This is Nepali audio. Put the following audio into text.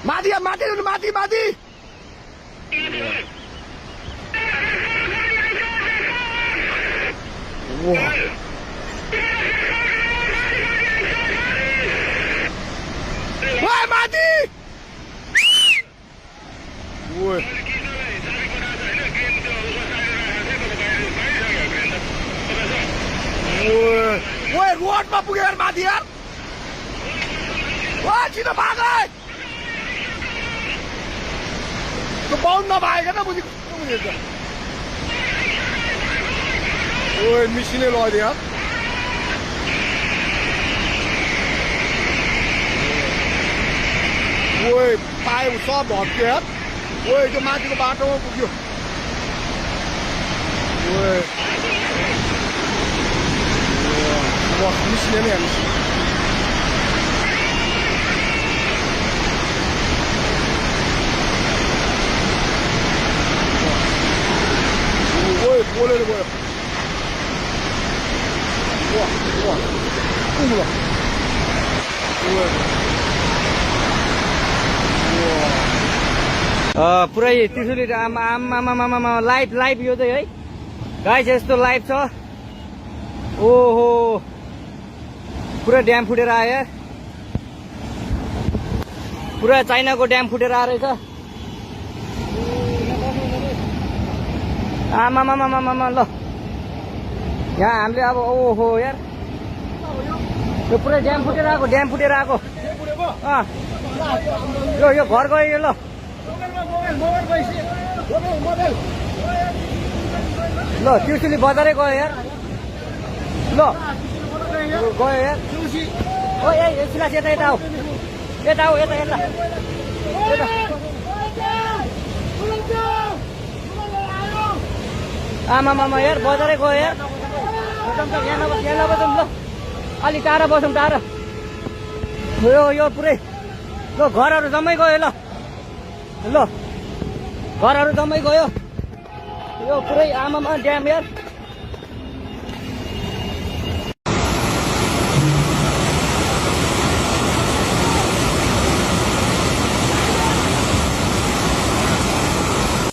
Mati ya, mati dulu, mati. Wah. Wah, mati. Woi. Woi, road मा पुग्यो यार माथि यार. Wah, छिटो भाग है. त्यो बाउन्ड नभएको न बुझी कस्तो बुझेछ. ओए मिसिने लग्यो यार. ओए पाए सब भत्क्यो यार. ओए त्यो माथिको बाटोमा पुग्यो. ओए वाह मिसिने नै हामी. बोलेर गयो. वाह कुमुला. पुरै त्रिशुली आमा लाइभ यो चाहिँ है गाइस यस्तो लाइभ छ. ओहो पुरा ड्याम फुटेर आयो यार. पुरा चाइनाको ड्याम फुटेर आएर रहेछ. आमा ल यहाँ हामीले अब ओहो यार यो पुरै ड्याम फुटेर आएको. यो घर गयो यो. ल ल त्रिशुली बजारै गयो यार. ल गयो यार. ओ ए सिलास यता आऊ. यता आमा यार बजारै गयो यार. यहाँ नबसौँ ल अलि टाढा बसौँ टाढा. यो पुरै ल घरहरू जम्मै गयो. ल घरहरू जम्मै गयो. यो पुरै आमामा ड्याम यार.